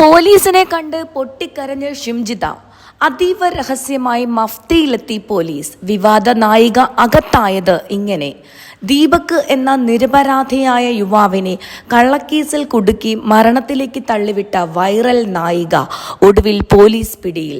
പോലീസിനെ കണ്ട് പൊട്ടിക്കരഞ്ഞ് ഷിംജിത. അതീവ രഹസ്യമായി മഫ്തിയിലെത്തി പോലീസ്. വിവാദ നായിക അകത്തായത് ഇങ്ങനെ. ദീപക് എന്ന നിരപരാധിയായ യുവാവിനെ കള്ളക്കേസിൽ കുടുക്കി മരണത്തിലേക്ക് തള്ളിവിട്ട വൈറൽ നായിക ഒടുവിൽ പോലീസ് പിടിയിൽ.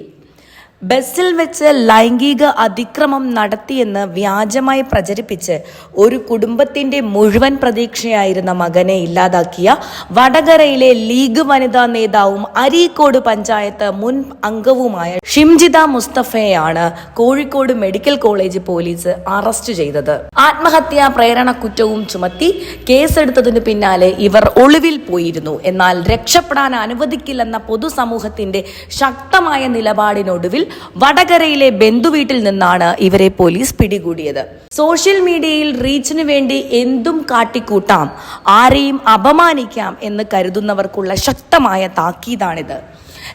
ബസ്സിൽ വെച്ച് ലൈംഗിക അതിക്രമം നടത്തിയെന്ന് വ്യാജമായി പ്രചരിപ്പിച്ച് ഒരു കുടുംബത്തിന്റെ മുഴുവൻ പ്രതീക്ഷയായിരുന്ന മകനെ ഇല്ലാതാക്കിയ വടകരയിലെ ലീഗ് വനിതാ നേതാവും അരീക്കോട് പഞ്ചായത്ത് മുൻ അംഗവുമായ ഷിംജിത മുസ്തഫയെയാണ് Kozhikode medical college police arrest ചെയ്തത്. ആത്മഹത്യാ പ്രേരണ കുറ്റവും ചുമത്തി കേസെടുത്തതിനു പിന്നാലെ ഇവർ ഒളിവിൽ പോയിരുന്നു. എന്നാൽ രക്ഷപ്പെടാൻ അനുവദിക്കില്ലെന്ന പൊതുസമൂഹത്തിന്റെ ശക്തമായ നിലപാടിനൊടുവിൽ വടകരയിലെ ബന്ധുവീട്ടിൽ നിന്നാണ് ഇവരെ പോലീസ് പിടികൂടിയത്. സോഷ്യൽ മീഡിയയിൽ റീച്ചിനു വേണ്ടി എന്തും കാട്ടിക്കൂട്ടാം, ആരെയും അപമാനിക്കാം എന്ന് കരുതുന്നവർക്കുള്ള ശക്തമായ താക്കീതാണിത്.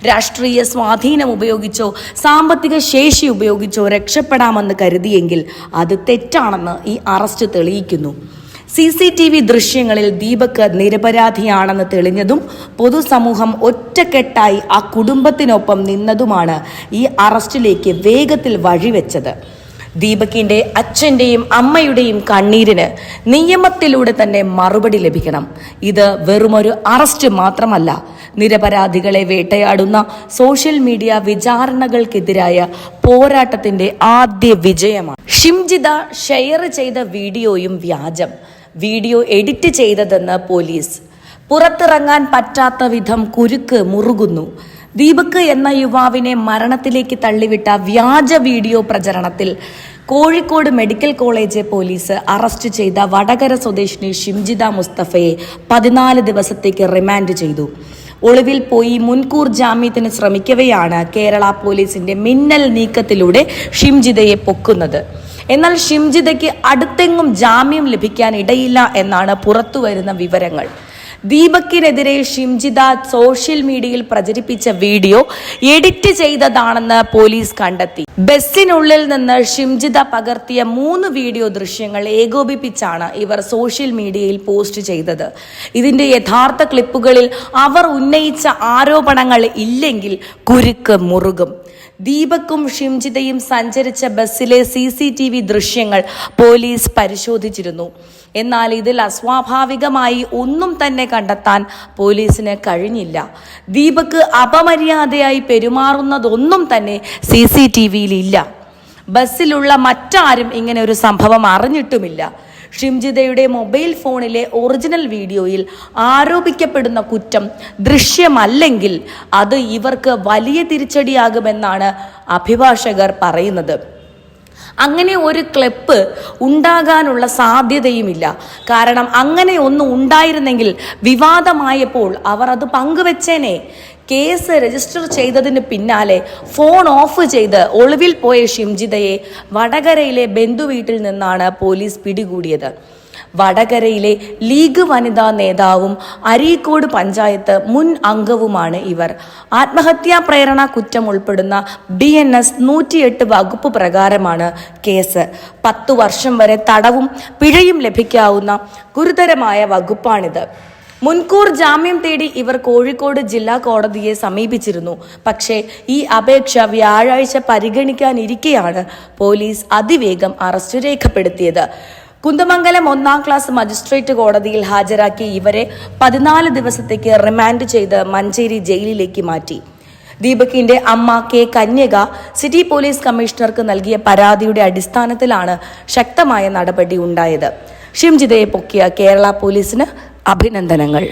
രാഷ്ട്രീയ സ്വാധീനം ഉപയോഗിച്ചോ സാമ്പത്തിക ശേഷി ഉപയോഗിച്ചോ രക്ഷപ്പെടാമെന്ന് കരുതിയെങ്കിൽ അത് തെറ്റാണെന്ന് ഈ അറസ്റ്റ് തെളിയിക്കുന്നു. CCTV ദൃശ്യങ്ങളിൽ ദീപക് നിരപരാധിയാണെന്ന് തെളിഞ്ഞതും പൊതുസമൂഹം ഒറ്റക്കെട്ടായി ആ കുടുംബത്തിനൊപ്പം നിന്നതുമാണ് ഈ അറസ്റ്റിലേക്ക് വേഗത്തിൽ വഴിവെച്ചത്. ദീപകിന്റെ അച്ഛന്റെയും അമ്മയുടെയും കണ്ണീരിന് നിയമത്തിലൂടെ തന്നെ മറുപടി ലഭിക്കണം. ഇത് വെറുമൊരു അറസ്റ്റ് മാത്രമല്ല, നിരപരാധികളെ വേട്ടയാടുന്ന സോഷ്യൽ മീഡിയ വിചാരണകൾക്കെതിരായ പോരാട്ടത്തിന്റെ ആദ്യ വിജയമാണ്. ഷിംജിത ഷെയർ ചെയ്ത വീഡിയോയും വ്യാജം. വീഡിയോ എഡിറ്റ് ചെയ്തതെന്ന് പോലീസ്. പുറത്തിറങ്ങാൻ പറ്റാത്ത വിധം കുരുക്ക് മുറുകുന്നു. ദീപക് എന്ന യുവാവിനെ മരണത്തിലേക്ക് തള്ളിവിട്ട വ്യാജ വീഡിയോ പ്രചരണത്തിൽ Kozhikode medical college police arrest ചെയ്ത വടകര സ്വദേശിനി ഷിംജിത മുസ്തഫയെ 14 ദിവസത്തേക്ക് റിമാൻഡ് ചെയ്തു. ഒളിവിൽ പോയി മുൻകൂർ ജാമ്യത്തിന് ശ്രമിക്കവെയാണ് കേരള പോലീസിന്റെ മിന്നൽ നീക്കത്തിലൂടെ ഷിംജിതയെ പൊക്കുന്നത്. എന്നാൽ ഷിംജിതയ്ക്ക് അടുത്തെങ്ങും ജാമ്യം ലഭിക്കാൻ ഇടയില്ല എന്നാണ് പുറത്തുവരുന്ന വിവരങ്ങൾ. ദീപക്കിനെതിരെ ഷിംജിത സോഷ്യൽ മീഡിയയിൽ പ്രചരിപ്പിച്ച വീഡിയോ എഡിറ്റ് ചെയ്തതാണെന്ന് പോലീസ് കണ്ടെത്തി. ബസ്സിനുള്ളിൽ നിന്ന് ഷിംജിത പകർത്തിയ 3 വീഡിയോ ദൃശ്യങ്ങൾ ഏകോപിപ്പിച്ചാണ് ഇവർ സോഷ്യൽ മീഡിയയിൽ പോസ്റ്റ് ചെയ്തത്. ഇതിന്റെ യഥാർത്ഥ ക്ലിപ്പുകളിൽ അവർ ഉന്നയിച്ച ആരോപണങ്ങൾ ഇല്ലെങ്കിൽ കുരുക്ക് മുറുകും. ദീപക്കും ഷിംജിതയും സഞ്ചരിച്ച ബസ്സിലെ CCTV ദൃശ്യങ്ങൾ പോലീസ് പരിശോധിച്ചിരുന്നു. എന്നാൽ ഇതിൽ അസ്വാഭാവികമായി ഒന്നും തന്നെ കണ്ടെത്താൻ പോലീസിന് കഴിഞ്ഞില്ല. ദീപക് അപമര്യാദയായി പെരുമാറുന്നതൊന്നും തന്നെ CCTVയിൽ ഇല്ല. ബസ്സിലുള്ള മറ്റാരും ഇങ്ങനെ ഒരു സംഭവം അറിഞ്ഞിട്ടുമില്ല. ഷിംജിതയുടെ മൊബൈൽ ഫോണിലെ ഒറിജിനൽ വീഡിയോയിൽ ആരോപിക്കപ്പെടുന്ന കുറ്റം ദൃശ്യമല്ലെങ്കിൽ അത് ഇവർക്ക് വലിയ തിരിച്ചടിയാകുമെന്നാണ് അഭിഭാഷകർ പറയുന്നത്. അങ്ങനെ ഒരു ക്ലിപ്പ് ഉണ്ടാകാനുള്ള സാധ്യതയുമില്ല. കാരണം അങ്ങനെ ഒന്ന് ഉണ്ടായിരുന്നെങ്കിൽ വിവാദമായപ്പോൾ അവർ അത് പങ്കുവെച്ചേനെ. കേസ് രജിസ്റ്റർ ചെയ്തതിന് പിന്നാലെ ഫോൺ ഓഫ് ചെയ്ത് ഒളിവിൽ പോയ ഷിംജിതയെ വടകരയിലെ ബന്ധുവീട്ടിൽ നിന്നാണ് പോലീസ് പിടികൂടിയത്. വടകരയിലെ ലീഗ് വനിതാ നേതാവും അരീക്കോട് പഞ്ചായത്ത് മുൻ അംഗവുമാണ് ഇവർ. ആത്മഹത്യാ പ്രേരണ കുറ്റം ഉൾപ്പെടുന്ന BNS 108 വകുപ്പ് പ്രകാരമാണ് കേസ്. 10 വർഷം വരെ തടവും പിഴയും ലഭിക്കാവുന്ന ഗുരുതരമായ വകുപ്പാണിത്. മുൻകൂർ ജാമ്യം തേടി ഇവർ കോഴിക്കോട് ജില്ലാ കോടതിയെ സമീപിച്ചിരുന്നു. പക്ഷേ ഈ അപേക്ഷ വ്യാഴാഴ്ച പരിഗണിക്കാനിരിക്കെയാണ് പോലീസ് അതിവേഗം അറസ്റ്റ് രേഖപ്പെടുത്തിയത്. കുന്ദമംഗലം 1ാം ക്ലാസ് മജിസ്ട്രേറ്റ് കോടതിയിൽ ഹാജരാക്കി ഇവരെ 14 ദിവസത്തേക്ക് റിമാൻഡ് ചെയ്ത് മഞ്ചേരി ജയിലിലേക്ക് മാറ്റി. ദീപകിന്റെ അമ്മ K. കന്യക സിറ്റി പോലീസ് കമ്മീഷണർക്ക് നൽകിയ പരാതിയുടെ അടിസ്ഥാനത്തിലാണ് ശക്തമായ നടപടി ഉണ്ടായത്. ഷിംജിതയെ പൊക്കിയ കേരള പോലീസിന് അഭിനന്ദനങ്ങൾ.